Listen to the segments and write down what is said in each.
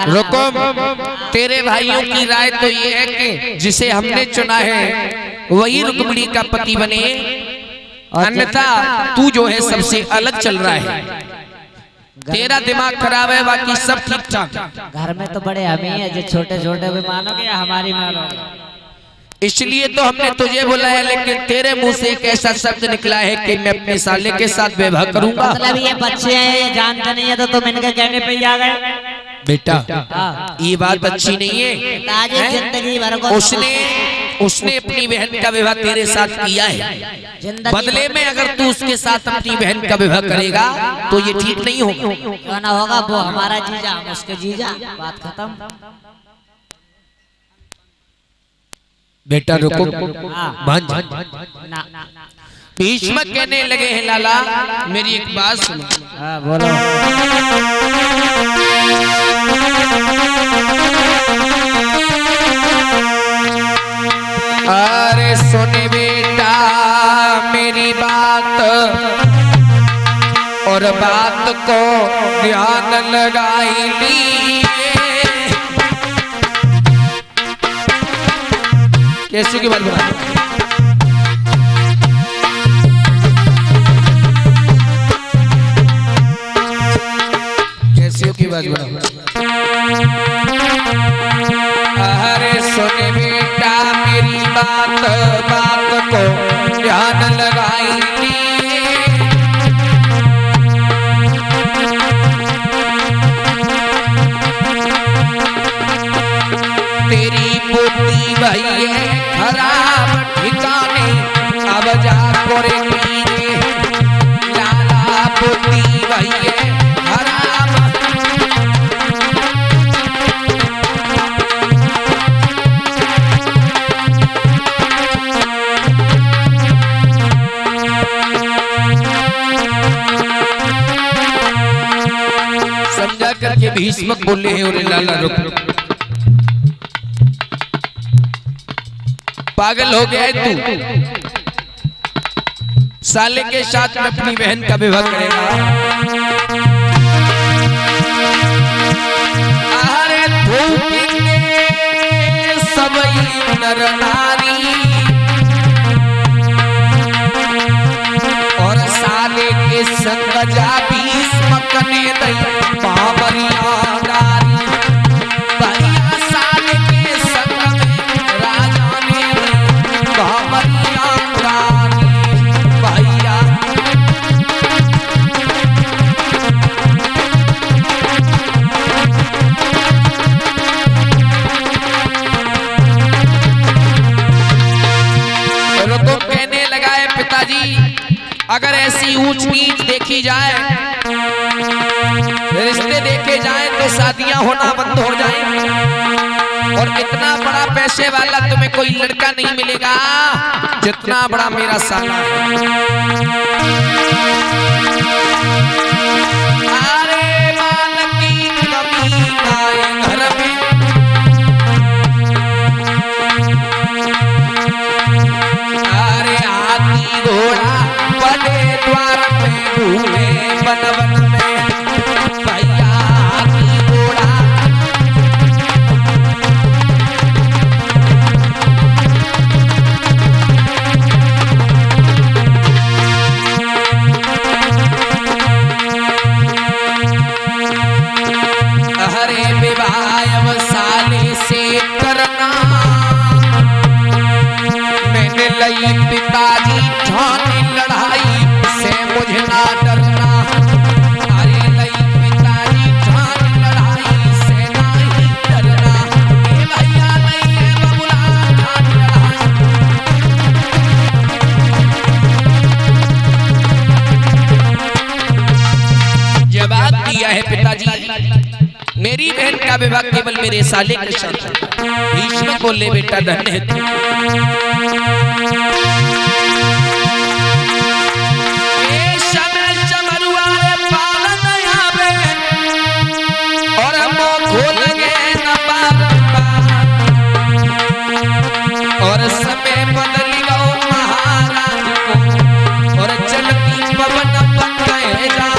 रुको, तेरे भाइयों की राय तो ये है कि जिसे हमने चुना है वही रुक्मिणी का पति बने, अन्यथा तू जो है सबसे अलग चल रहा है। तेरा दिमाग खराब है, बाकी सब ठीक ठाक। घर में तो बड़े हम ही है, जो छोटे छोटे भी मानोगे या हमारी मानोगे। इसलिए तो हमने तुझे बोला है, लेकिन तेरे मुंह से एक ऐसा शब्द निकला है कि मैं अपने साले के साथ व्यवहार करूंगा। मतलब ये बच्चे हैं, ये जानते नहीं है, तो तुम इनके कहने पे ही आ गए। बेटा ये बात अच्छी नहीं है। जिंदगी भर को उसने अपनी बहन का विवाह तेरे साथ किया है, बदले में अगर तू उसके साथ अपनी बहन का विवाह करेगा तो ये ठीक नहीं होगा। क्यों ना होगा, वो हमारा जीजा, हम उसके जीजा, बात खत्म। बेटा रुको, ना भीष्म कहने लगे हैं, लाला मेरी एक बात सुनो। बोलो। अरे सुन बेटा मेरी बात, और बात को ध्यान लगाई ली। कैसे की बात बना, कैसे की बात बना। अरे सुन बेटा मेरी बात, बात को ध्यान लगाई ली। तेरी बुद्धि भई है खराब ठिकाने, अब जा करेंगी लाला। बुद्धि भई है खराब, समझा करके भीष्म बोले हैं। और लाला रुक, पागल हो गया है तू? साले के साथ में अपनी बहन का विवाह करेगा? अरे धूपेंगे सबई नर नारी, और साले के संग जा भीष्म कने दई बाबरिया नारी। भैया साले के संग में राजा ने बाबरिया नारी। भैया तो कहने लगा है, पिताजी अगर ऐसी ऊंच नीच देखी जाए, रिश्ते देखे जाए तो शादियां होना बंद हो जाएंगी, और इतना बड़ा पैसे वाला तुम्हें कोई लड़का नहीं मिलेगा जितना बड़ा मेरा साला है। अरे माल की कमी आए घर में, अरे हाथी घोड़ा बड़े द्वार में घूमे वन वन में। भैया हाथी घोड़ा हरे विवाह साले से करना, मैंने लई पिताजी ठानी लड़ाई से मुझे ना डरना। अरे लई पिताजी ठानी लड़ाई से नहीं डरना। ए भैया नहीं है बबुला ठानी लड़ाई। जवाब दिया है पिताजी, मेरी बहन का विवाह केवल मेरे साले के साथ। भीष्म बोले, बेटा धन्य है तू। और खोल गए न और समय बदल गो महाराज को, और चलती पवन बन गए जा।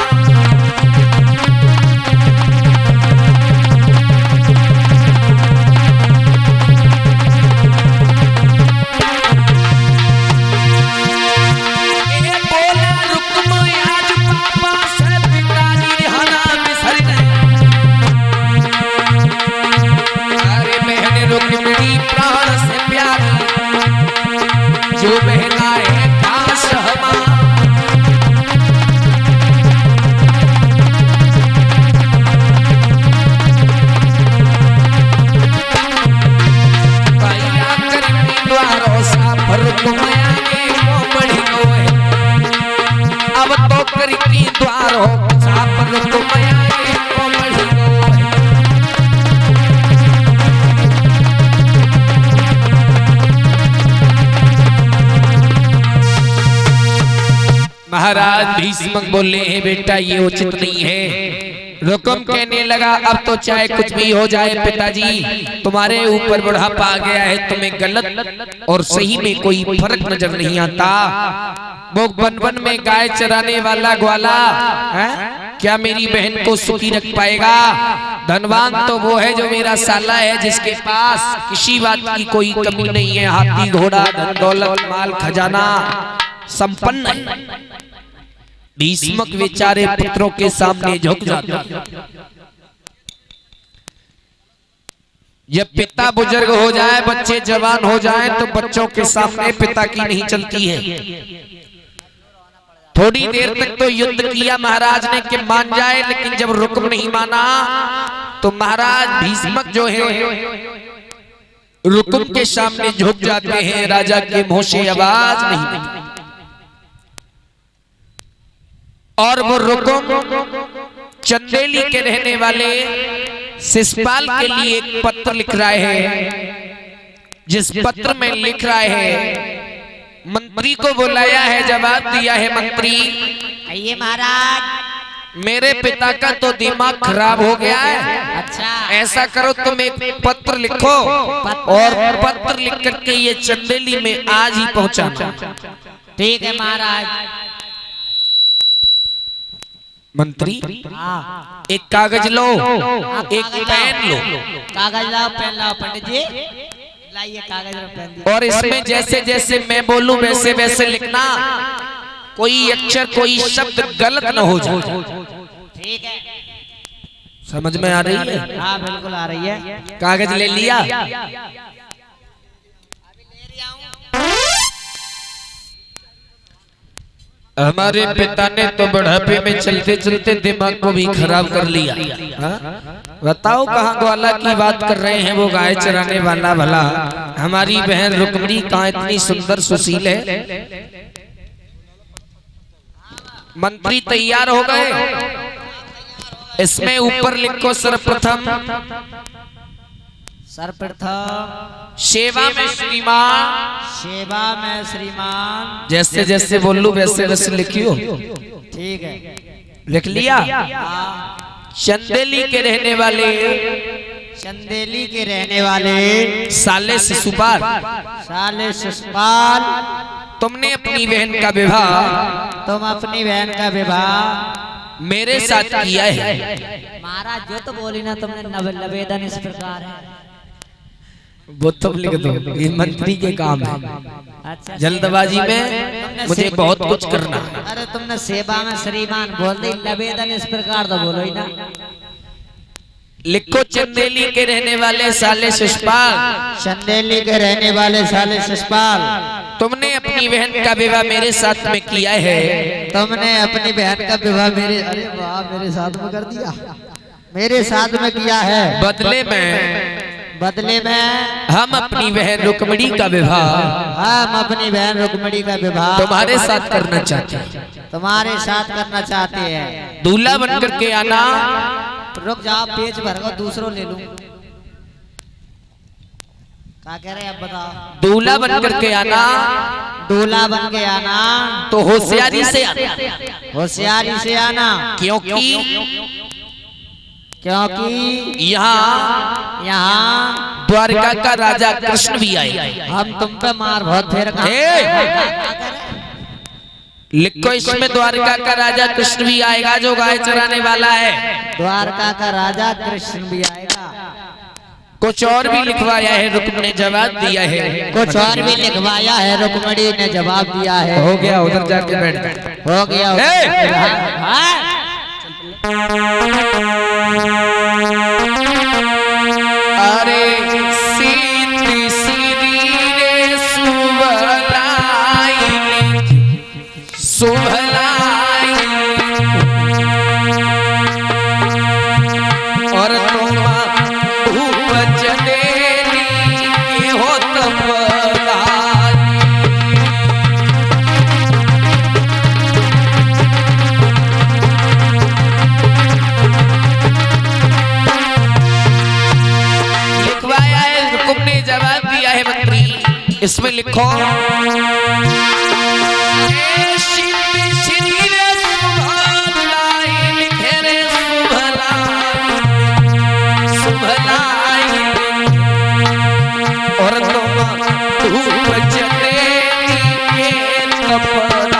महाराज भीष्मक बोले हैं बेटा ये उचित नहीं है। रुकुम कहने लगा अब तो चाहे कुछ भी हो जाए पिताजी, तुम्हारे ऊपर बुढ़ापा आ गया है, तुम्हें गलत और सही में कोई फर्क नजर नहीं आता। वो वन वन में गाय चराने वाला ग्वाला क्या मेरी बहन को सुखी रख पाएगा? धनवान तो वो है जो मेरा साला है, जिसके पास किसी बात की कोई कमी नहीं है, हाथी घोड़ा धन दौलत माल खजाना संपन्न है। भीष्मक बेचारे पुत्रों के सामने झुक जाते। जब पिता बुजुर्ग हो जाए, बच्चे जवान हो जाएं, तो बच्चों के सामने पिता की नहीं चलती है। थोड़ी देर तक तो युद्ध किया महाराज ने कि मान जाए, लेकिन जब रुकुम नहीं माना तो महाराज भीष्मक जो है रुकुम के सामने झुक जाते हैं। राजा के मुंह से आवाज नहीं निकली और वो रुकुम चंदेली के रहने वाले शिशुपाल के लिए एक पत्र लिख रहे हैं, जिस पत्र में लिख रहे हैं मंत्री को बुलाया है, जवाब दिया है मंत्री आइए महाराज, मेरे पिता का तो दिमाग खराब हो गया है। अच्छा ऐसा करो तुम एक पत्र लिखो और पत्र लिख करके ये चंदेली में आज ही पहुंचाना। ठीक है महाराज। मंत्री एक कागज लो, एक पेन लो, कागज लाओ पेन लाओ पंडित जी, लाइए कागज और पेन दीजिए। और इसमें जैसे जैसे मैं बोलूं वैसे वैसे लिखना, कोई अक्षर कोई शब्द गलत न हो जाए। ठीक है, समझ में आ रही है? हाँ बिल्कुल आ रही है। कागज ले लिया? हमारे पिता ने तो बुढ़ापे में चलते चलते दिमाग को भी खराब कर लिया। बताओ कहाँ ग्वाला की बात कर रहे हैं, वो गाय चराने वाला भला हमारी बहन रुक्मिणी कहाँ इतनी सुंदर सुशील है। मंत्री तैयार हो गए, इसमें ऊपर लिखो सर्वप्रथम सेवा में श्रीमान, सेवा में श्रीमान। जैसे जैसे बोलूं वैसे वैसे लिखियो। ठीक है, लिख लिया? चंदेली के रहने वाले, चंदेली के रहने वाले साले शिशुपाल, साले शिशुपाल, तुमने अपनी बहन का विवाह, तुम अपनी बहन का विवाह मेरे साथ किया है। महाराज जो तो बोली ना तुमने, नवेदन इस प्रकार है। वो तुम लिख दो, ये मंत्री के काम है। अच्छा, जल्दबाजी में मुझे बहुत कुछ करना है। अरे तुमने सेवा में श्रीमान बोल दी, नवेदन इस प्रकार तो बोलो ही ना। लिखो चंदेली के रहने वाले साले शिशुपाल, चंदेली के रहने वाले साले शिशुपाल, तुमने अपनी बहन का विवाह मेरे साथ में किया है। तुमने अपनी बहन का विवाह मेरे, अरे वाह, मेरे साथ में कर दिया, मेरे साथ में किया है। बदले में हम अपनी बहन रुक्मिणी का विवाह, हम अपनी बहन रुक्मिणी का विवाह तुम्हारे साथ करना चाहते हैं। तुम्हारे साथ करना चाहते हैं। दूल्हा बनकर के आना। रुक जाओ, पेज भर को दूसरों ले लूं। क्या कह रहे हैं अब बताओ? दूल्हा बनकर के आना, दूल्हा बन के आना तो होशियारी से आना, होशियारी से आना, क्योंकि यहाँ द्वारका का राजा कृष्ण भी आए। हम तुम पे मार बहुत फेर। लिखो इसमें द्वारका का राजा कृष्ण भी आएगा, जो गाय चराने वाला है। द्वारका का राजा कृष्ण भी आएगा। कुछ और भी लिखवाया है, रुक्मिणी ने जवाब दिया है। कुछ और भी लिखवाया है, रुक्मिणी ने जवाब दिया है। हो गया, उधर जाके बैठ। हो गया। अरे सीधी सीधी रे सुभलाई, सुभलाई और तुम उपजनेली हो इसमें लिखो लाई और तुम धूप चले के कपड़ा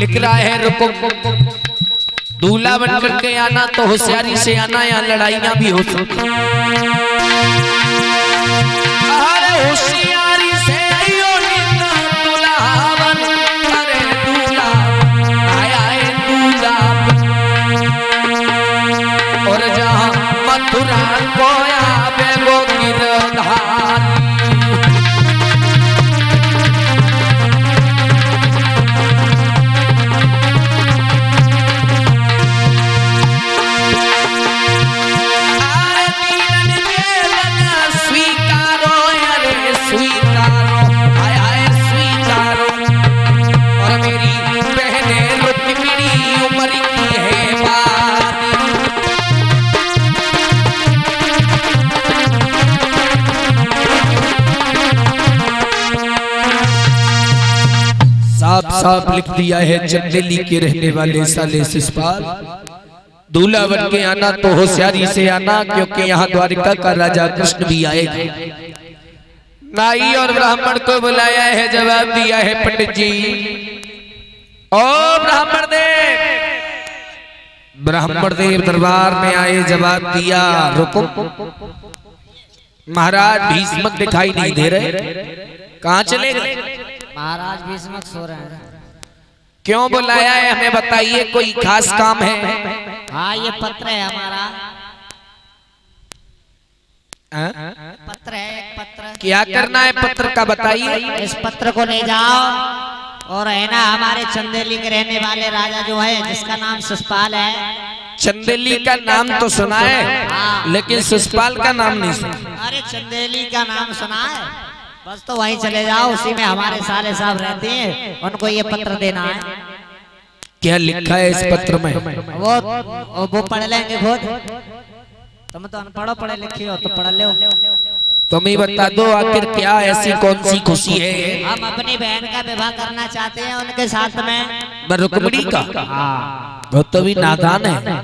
लिख रहा है रुको दूल्हा बन करके आना तो होशियारी से आना या लड़ाइयां भी हो सकती अरे होशियारी से आइयो निन्ना दूल्हा बन अरे दूल्हा आया है दूल्हा और जहां मथुरा कोया बेगो गिरधारी साफ लिख दिया है चंदेली के रहने वाले साले शिषपाल दूल्हा बन के आना तो होशियारी से आना क्योंकि यहाँ द्वारिका का राजा कृष्ण भी आएगा। नाई और ब्राह्मण को बुलाया है जवाब दिया है पंडित जी ओ ब्राह्मण देव दरबार में आए जवाब दिया रुको महाराज भीष्मक दिखाई नहीं दे रहे कहाँ चले गए महाराज भीष्मक सो रहे हैं क्यों बुलाया है हमें बताइए कोई खास काम है हाँ ये पत्र है हमारा पत्र है एक पत्र क्या करना है पत्र का बताइए इस पत्र को ले जाओ और है ना हमारे चंदेली के रहने वाले राजा जो है जिसका नाम शिषपाल है चंदेली का नाम तो सुना है लेकिन शिषपाल का नाम नहीं सुना अरे चंदेली का नाम सुना है बस तो वहीं चले जाओ उसी में हमारे साले साहब रहते हैं उनको ये पत्र देना है क्या लिखा है इस पत्र में वो पढ़ लेंगे खुद तुम तो अनपढ़ पढ़े लिखे हो तो पढ़ लो तुम ही बता दो आखिर क्या ऐसी कौन सी खुशी है हम अपनी बहन का विवाह करना चाहते हैं उनके साथ में रुक्मिणी का वो तो भी नादान है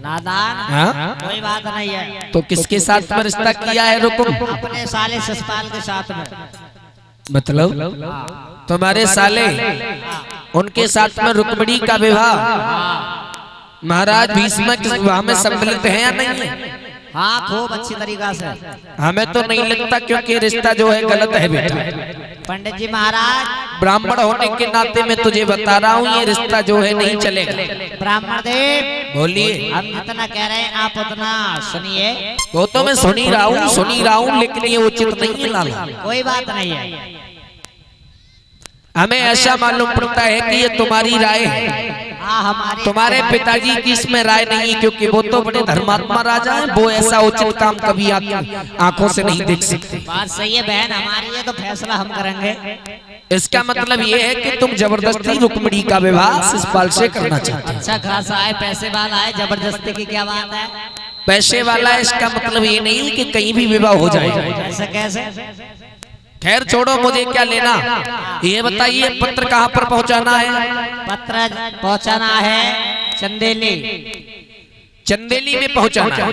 नादान कोई बात नहीं है तो किसके साथ में रिश्ता किया है रुकुम अपने साले शिषपाल के साथ में मतलब तुम्हारे साले उनके साथ में रुक्मिणी का विवाह महाराज भीष्म के विवाह में सम्मिलित है या नहीं है हाँ खूब अच्छी तरीका से हमें तो नहीं लगता क्योंकि रिश्ता जो है गलत है बेटा पंडित जी महाराज ब्राह्मण होने के नाते मैं तुझे बता रहा हूँ ये रिश्ता जो है नहीं चलेगा ब्राह्मण देव बोलिए हम जितना कह रहे हैं आप उतना सुनिए वो तो मैं सुन ही रहा हूँ लेकिन ये उचित नहीं है लाला कोई बात नहीं है हमें ऐसा मालूम पड़ता है कि ये तुम्हारी राय है तुम्हारे पिताजी की इसमें राय नहीं है क्योंकि वो तो बड़े धर्मात्मा राजा हैं वो ऐसा उचित काम कभी आंखों से नहीं देख सकते बात सही है बहन हमारी है तो फैसला हम करेंगे इसका मतलब ये है कि तुम जबरदस्ती रुक्मिणी का विवाह शिषपाल से करना चाहते हो अच्छा खासा है पैसे वाला है जबरदस्ती की क्या बात है पैसे वाला है इसका मतलब ये नहीं कि कहीं भी विवाह हो जाएगा ऐसा कैसे खैर छोड़ो मुझे क्या लेना ये बताइए पत्र कहाँ पर पहुँचाना है पत्र पहुँचाना है चंदेली में पहुँचाना है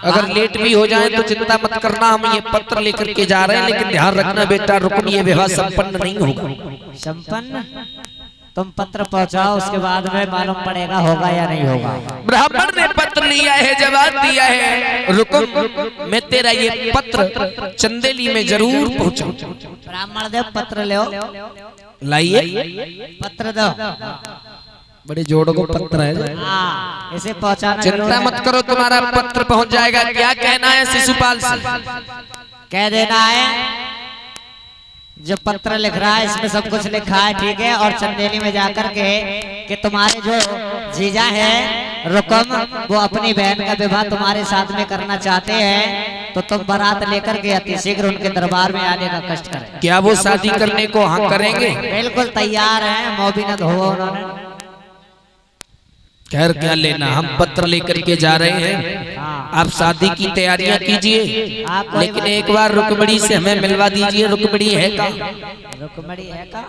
अगर लेट भी हो जाए तो चिंता मत करना हम ये पत्र लेकर के जा रहे हैं लेकिन ध्यान रखना बेटा रुकन ये विवाह संपन्न नहीं होगा संपन्न तुम पत्र पहुंचाओ उसके बाद में मालूम पड़ेगा होगा या नहीं होगा ब्राह्मण ने पत्र लिया है जवाब दिया है रुकुम मैं तेरा ये पत्र चंदेली में जरूर पहुंचाऊं ब्राह्मण देव पत्र लो लाइए पत्र दो बड़े जोड़ों को पत्र है इसे पहुंचाना चिंता मत करो तुम्हारा पत्र पहुंच जाएगा क्या कहना है शिशुपाल से कह देना है जो पत्र लिख रहा है इसमें सब कुछ लिखा है, ठीक है। और चंदेली में जाकर के कि तुम्हारे जो जीजा है रुकम वो अपनी बहन का विवाह तुम्हारे साथ में करना चाहते हैं, तो तुम बारात लेकर के अति शीघ्र उनके दरबार में आने का कष्ट करें। क्या वो शादी करने को हाँ करेंगे? बिल्कुल तैयार हैं, मोबिनत हो उन्होंने। खैर क्या लेना, हम पत्र लेकर के जा रहे हैं, आप शादी की तैयारियां कीजिए, लेकिन एक बार रुकमणी से हमें मिलवा दीजिए। रुकमणी है का? रुकमणी है का?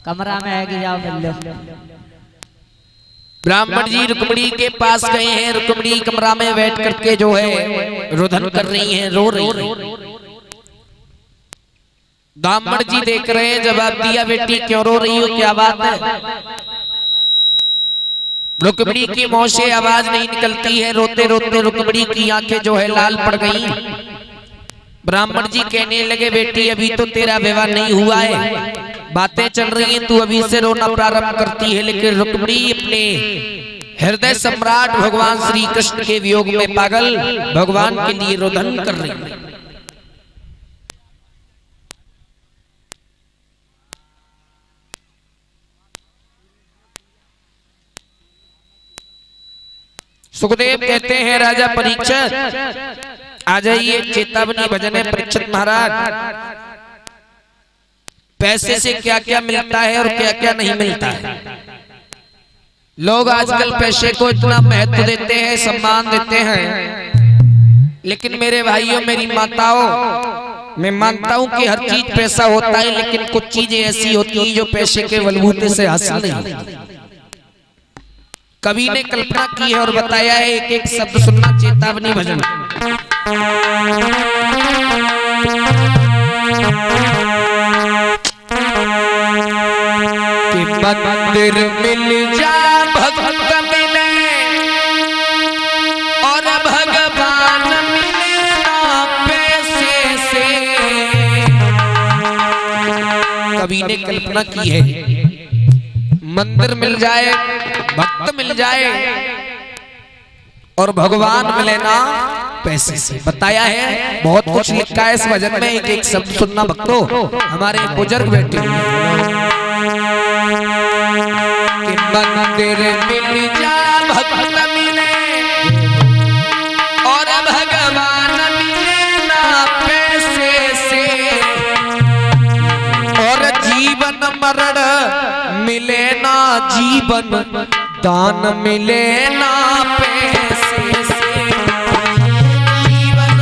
कमरा में है कि जाओ मिल लो। ब्राह्मण जी रुकमणी के पास गए हैं। रुकमणी कमरा में बैठ करके जो है रुदन कर रही हैं, रो रही हैं। ब्राह्मण जी देख रहे हैं, जवाब दिया, बेटी क्यों रो रही हो, क्या बात है? रुकमणी की मुंह से आवाज नहीं निकलती है। रोते रोते रुकमणी की आंखें जो है लाल पड़ गई। ब्राह्मण जी कहने लगे, बेटी अभी तो तेरा विवाह नहीं हुआ है, बातें चल रही हैं, तू अभी से रोना प्रारंभ करती है। लेकिन रुकमणी अपने हृदय सम्राट भगवान श्री कृष्ण के वियोग में पागल भगवान के लिए रोदन कर रही है। सुखदेव कहते हैं, राजा परीक्षित आ जाइए, चेतावनी भजन है। परीक्षित महाराज, पैसे से क्या क्या मिलता है और क्या क्या नहीं मिलता है। लोग आजकल पैसे को इतना महत्व देते हैं, सम्मान देते हैं, लेकिन मेरे भाइयों मेरी माताओं, मैं मानता हूं कि हर चीज पैसा होता है, लेकिन कुछ चीजें ऐसी होती हैं जो पैसे के बलबूते से हासिल नहीं होती। कवि ने कल्पना की है और बताया है, एक एक शब्द सुनना, चेतावनी भजन। कि मंदिर मिल जा भक्त मिले और भगवान मिले ना पैसे से। कवि ने कल्पना की है, मंदिर मिल जाए, भक्त मिल जाए और भगवान मिले ना पैसे से। बताया है, बहुत कुछ लिखा है इस भजन में, एक एक शब्द सुनना भक्तों, हमारे बुजुर्ग बैठे हुए। कि मंदिर मिल जा भक्त मिले और भगवान मिले ना पैसे से, और जीवन मरण मिले ना जीवन दान मिले ना पैसे से। जीवन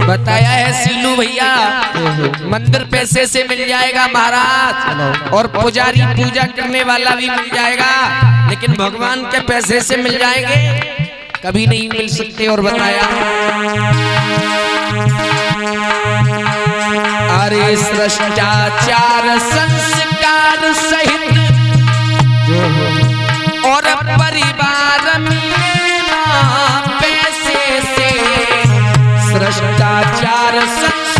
बताया है सीलू भैया, मंदिर पैसे से मिल जाएगा महाराज, और पुजारी पूजा करने वाला भी मिल जाएगा, लेकिन भगवान के पैसे से मिल जाएंगे कभी नहीं मिल सकते। और बताया, अरे श्रेष्ठाचार संस्कार सहित और परिवार मिलेना पैसे से। श्रेष्ठाचार संस्कार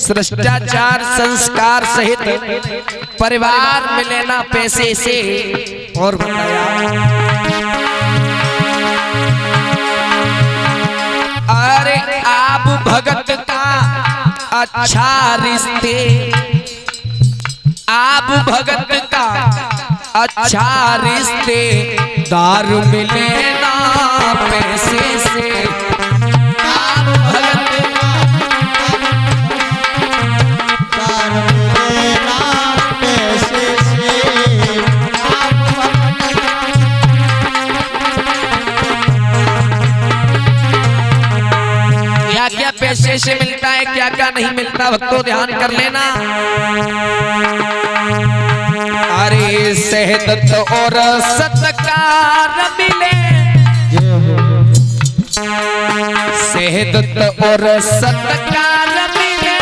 श्रेष्ठाचार संस्कार सहित परिवार मिले ना पैसे से। और बताया, अरे आप भगत का अच्छा रिश्ते, आप भगत का अच्छा रिश्ते दारू मिले ना पैसे से। आप भगत क्या क्या पैसे से मिलता है, क्या क्या नहीं मिलता, भक्तों ध्यान कर लेना। अरे शहदत और सत्कार मिले, शहदत और सत्कार मिले,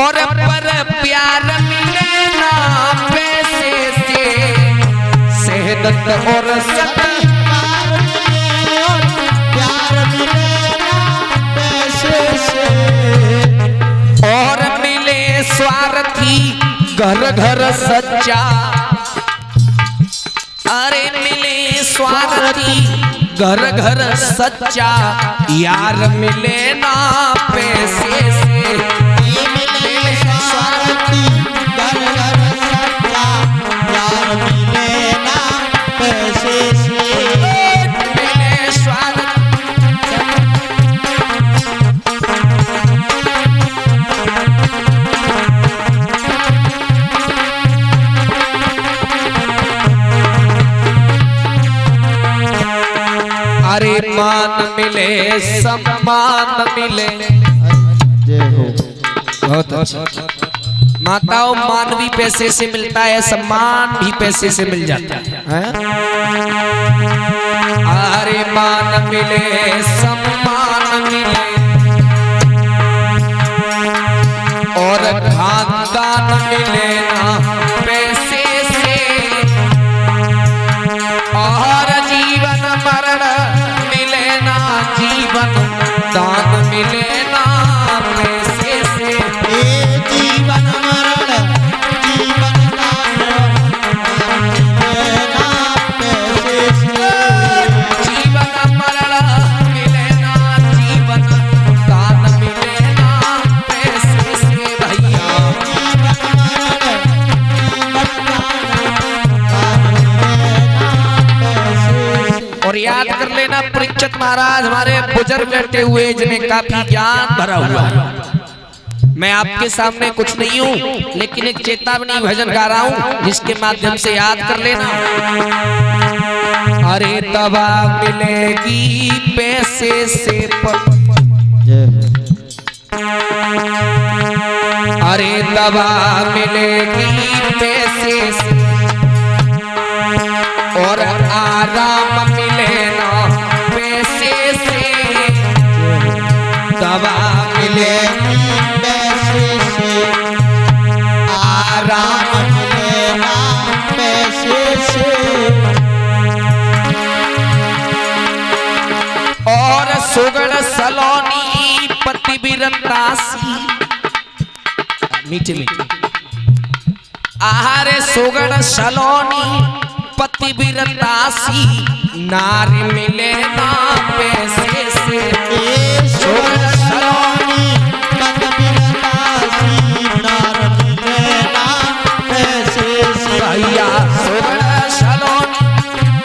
और पर प्यार मिले ना पैसे से। शहदत दत्त और सती प्यार मिलेगा पैसे से, और मिले स्वार्थी घर घर सच्चा। अरे मिले स्वार्थी घर घर सच्चा, यार मिले ना पैसे से। मिले स्वार्थी घर घर सच्चा, प्यार मिलेगा पैसे से। मिले स्वार्थी अरे मान मिले सम्मान मिले। जय हो। बहुत अच्छा। माताओं, मान भी पैसे से मिलता है, सम्मान भी पैसे से मिल जाता है। अरे मान मिले सम्मान मिले और खानदान मिले ना पैसे से, और जीवन मरण मिले ना जीवन दान मिले ना पैसे से। जीवन मरण जीवन दान मिलेगा पैसे से। जीवन मरण मिले ना जीवन दान मिले ना पैसे से भैया। जीवन मरण जीवन दान मिलेगा पैसे से। और याद कर लेना, परीक्षित महाराज हमारे बुजुर्ग बैठे हुए जिन्हें काफी ज्ञान भरा हुआ है। मैं आपके सामने कुछ नहीं हूँ, लेकिन एक चेतावनी भजन गा रहा हूँ जिसके माध्यम से याद कर लेना। अरे दवा मिलेगी पैसे से अरे दवा मिलेगी पैसे से, और आराम मिले ना पैसे से। दवा मिलेगी पैसे से, आराम मिलेगा पैसे से। और सुगड़ सलोनी पतिव्रतासी। मीठे मीठे आहारे सुगड़ सलोनी पतिव्रतासी, नारी मिले ना पैसे से। सुगड़ सलोनी पतिव्रतासी, नार मिलेगा पैसे से। भैया सुगड़ सलोनी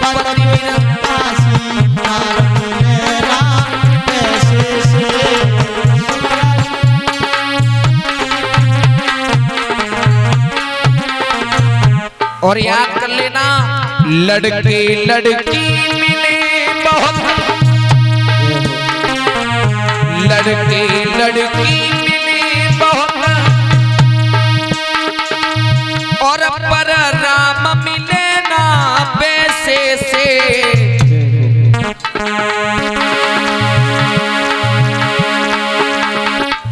पतिव्रतासी, नार मिलेगा पैसे से। और याद कर लेना, लड़के लड़की मिले बहुत, लड़के लड़की मिले बहुत, और पर राम मिले ना पैसे से।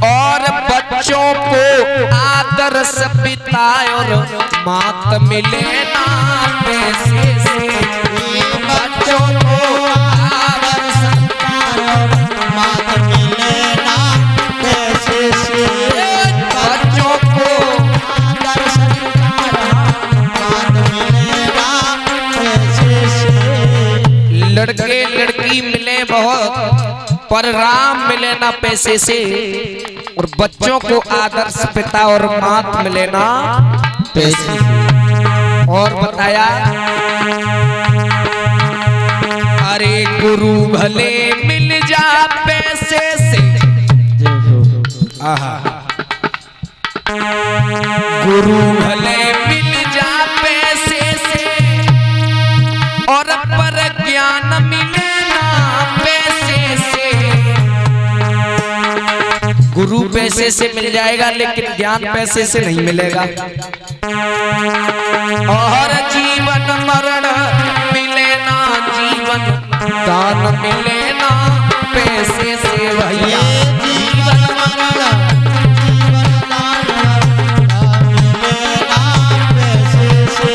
और बच्चों को आदर्श पिता और मात मिले ना पैसे से। बच्चों को आदर्श और मात मिलेगा पैसे से। बच्चों को आदर्श मात मिलेगा पैसे से। लड़के लड़की मिले बहुत, पर राम मिले ना पैसे से। और बच्चों को आदर्श पिता और मात मिले ना पैसे से। और बताया, अरे गुरु भले मिल जा पैसे से। आहा, गुरु भले मिल जा पैसे से, और पर ज्ञान मिले ना पैसे से। गुरु पैसे से मिल जाएगा, लेकिन ज्ञान पैसे से नहीं मिलेगा। और जीवन मरण मिले ना जीवन दान मिले ना पैसे से भैया। जीवन मरण जीवन दान मिलेगा पैसे से।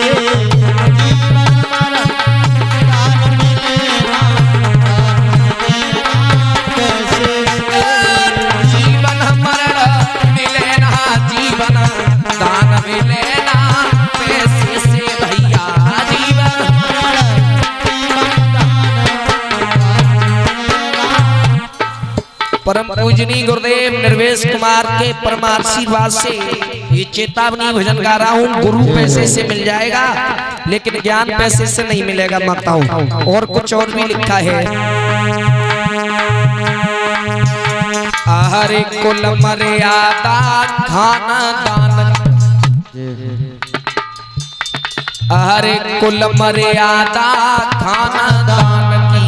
जीवन मरण परम पूजनीय गुरुदेव निर्वेश कुमार के परम आशीर्वाद से ये चेतावनी भजन गा रहा हूँ। गुरु पैसे से मिल जाएगा लेकिन ज्ञान पैसे से नहीं मिलेगा माताओं। और कुछ और भी लिखा है। हरे कुल मर्यादा खाना दान, हरे कुल मर्यादा खाना दान की,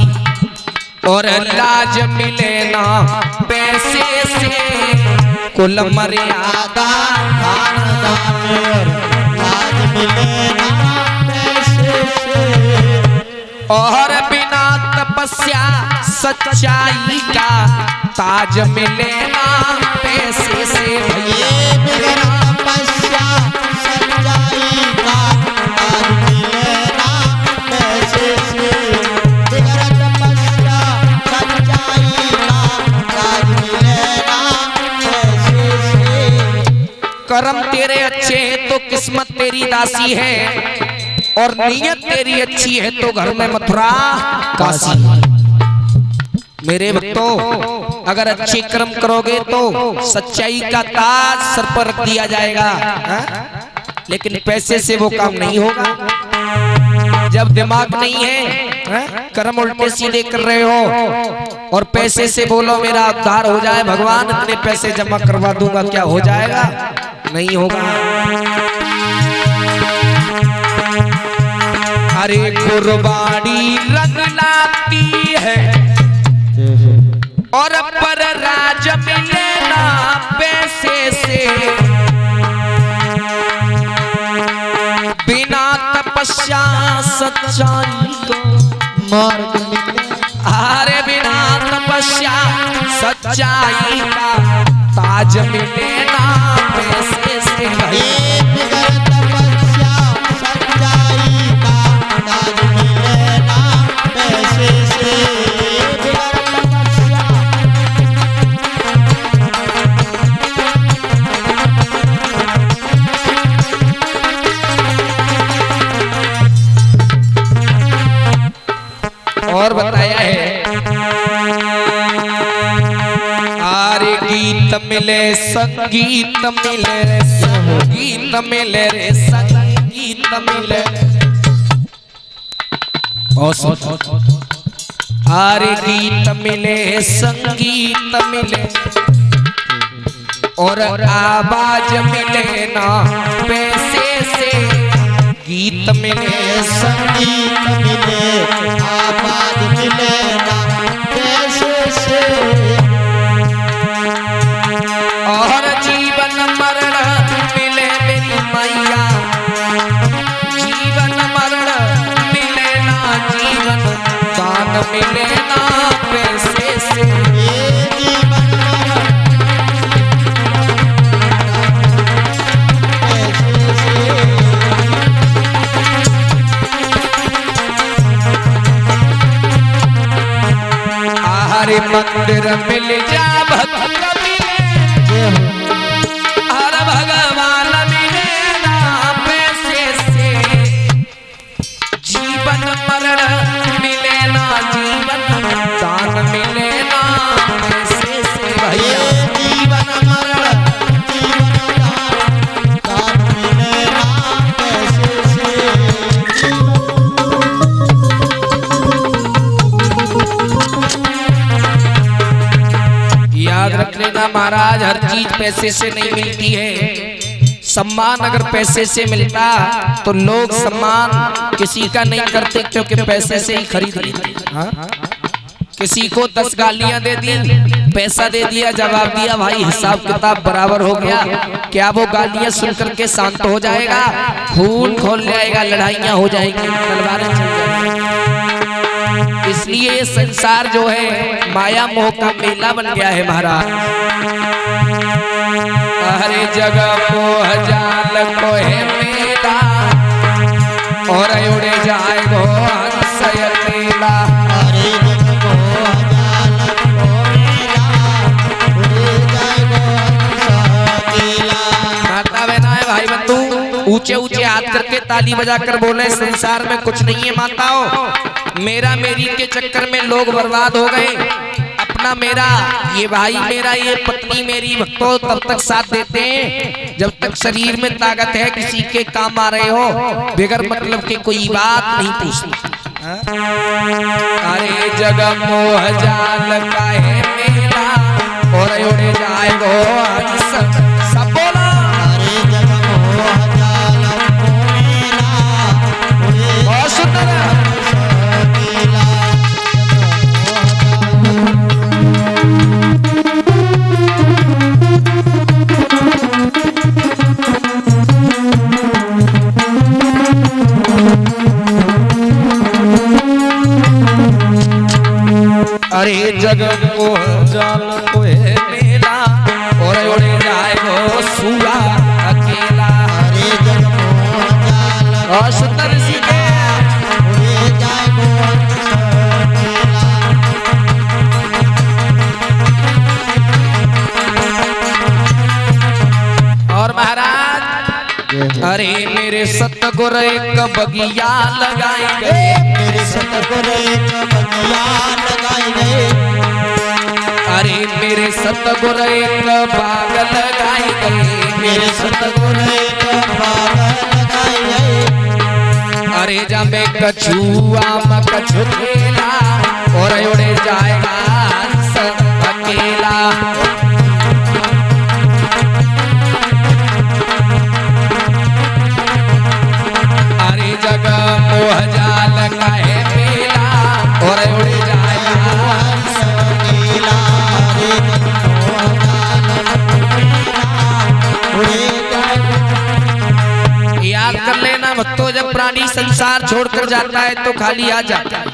और लाज मिले ना पैसे से। कुल मर्यादा खाना दान लाज मिले ना पैसे से, और बिना तपस्या सच्चाई का ताज मिले ना पैसे से। भैया बिना तपस्या सच्चाई का ताज मिले ना पैसे से, बिना तपस्या सच्चाई का ताज मिले ना पैसे से। कर्म तेरे अच्छे हैं तो किस्मत तेरी दासी है, और नीयत तेरी अच्छी है तो घर में मथुरा काशी। मेरे भक्तों, अगर अच्छे कर्म करोगे तो सच्चाई का ताज सर पर रख दिया जाएगा, लेकिन पैसे से वो काम नहीं होगा। जब दिमाग नहीं है, कर्म उल्टे सीधे कर रहे हो और पैसे से बोलो मेरा उद्धार हो जाए, भगवान इतने पैसे जमा करवा दूंगा, क्या हो जाएगा? नहीं होगा। अरे कुर्बानी रंग लाती है और पर राज मिले ना पैसे से। बिना तपस्या सच्चाई को मार्ग मिले, अरे बिना तपस्या सच्चाई का ताज मिले ना पैसे से। बिना तपस्या सच्चाई का ताज मिले ना पैसे से, बिना तपस्या। और बताया है, आरे गीत मिले संगीत मिले रे, संगीत मिले रे, संगीत मिले। आरे गीत मिले संगीत मिले, और आवाज मिले ना पैसे से। गीत मिले संगीत मिले, आवाज मिले ना पैसे से, और जीवन मरण मिले मेरी मैया। जीवन मरण मिले ना, जीवन दान मिले ना पैसे से। ये जीवन मरण पैसे से। हरे मंदिर मिल जा, भक्त मिले, हर भगवान मिले ना पैसे से। जीवन मरण मिले ना, जीवन दान मिले ना पैसे से। भैया ये जीवन मरण जीवन दान मिले ना पैसे से। याद रख लेना महाराज, हर चीज पैसे से नहीं मिलती है। सम्मान अगर पैसे से मिलता तो लोग सम्मान किसी का नहीं करते, क्योंकि पैसे से ही खरीद लेते। किसी को 10 गालियां दे दी, पैसा दे दिया, जवाब दिया, भाई हिसाब किताब बराबर हो गया, क्या वो गालियां सुनकर के शांत हो जाएगा? खून खोल जाएगा, लड़ाइयां हो जाएंगी, तलवारें चल जाएंगी। इसलिए ये संसार जो है माया मोह का मेला बन गया है महाराज। हरे जगह मोह जाल को है मेला, और उड़े जाए गो हंस अकेला। हरे जग को जाल को मेला, उड़े जाए गो हंस अकेला। माता बहना है भाई बंधु, ऊंचे ऊंचे हाथ करके ताली बजाकर बोले, संसार में कुछ नहीं है माताओं। मेरा मेरी के चक्कर में लोग बर्बाद हो गए, अपने अपना मेरा ये भाई मेरा ये पत्नी मेरी भक्तों तब तक साथ देते हैं जब तक शरीर में ताकत है, किसी के काम आ रहे हो, बगैर मतलब के कोई बात नहीं पूछती। अरे जग मोह जाल का है मेला और उड़े जाए गो आज सब बोला। अरे जग मोह जाल को मेला उड़े बहुत सुंदर है। सकीला अरे जग मोह जाल को है मेला और उड़े जाए गो सुआ अकेला। अरे जग मोह जाल और सुंदर सी के उड़े जाए गो सकीला। और महाराज अरे मेरे सतगुरु एक बगिया लगाए गए, मेरे सतगुरु एक बगिया लगाए गए। अरे मेरे सतगुरु एक बाग लगाए गए, मेरे सतगुरु एक बाग लगाए गए। अरे जब कछुआ म कछु खेला और उड़े जाएगा हंस अकेला। अरे जग मोह जाल का है मेला और उड़े जाएगा हंस। सकीला अरे जग मोह जाल को मेला उड़े जाए गो। याद कर लेना भक्तों, जब प्राणी संसार छोड़कर जाता है तो खाली आ जाता है।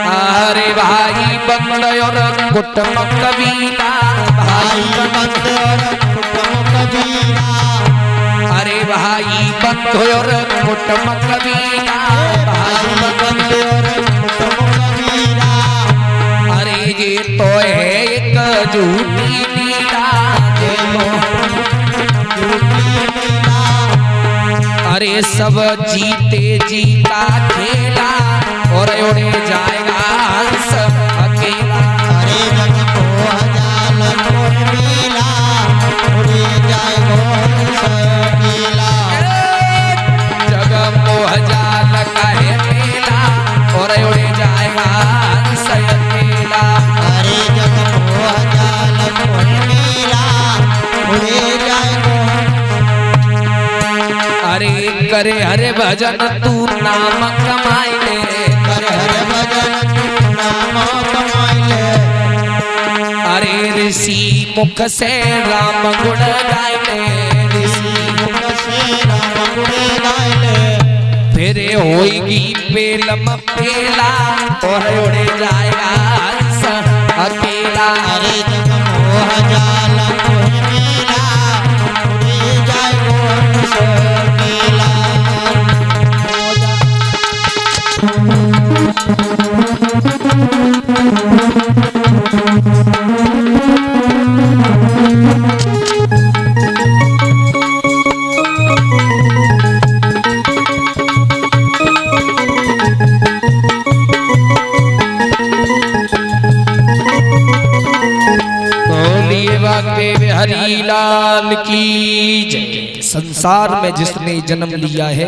अरे भाई बंद और कुटुंब कबीला, भाई बंद और कुटुंब कबीला। अरे भाई बंद और कुटुंब कबीला, भाई बंद और कुटुंब कबीला। अरे ये तो है एक झूठी लीला, ये तो अरे सब जीते जी का खेला और उड़े जाएगा हंस अकेला। अरे जग मोह जाल को मेला उड़े जाए गो सकीला। जग मोह जाल का है मेला और उड़े जाएगा हंस अकेला। अरे जग मोह जाल को मेला उड़े जाए गो। अरे करे हरे भजन तू नाम कमाई ले, कर हर भजन तू नाम कमाई ले। अरे ऋषि मुख से राम गुण गाय ले, ऋषि मुख से राम गुण गाय ले। फिर होएगी पेलम पेला और उड़े जाएगा हंस अकेला। अरे जग मोह जाल को मेला उड़े जाए गो सकीला। के हरी लाल की जय। संसार में जिसने जन्म लिया है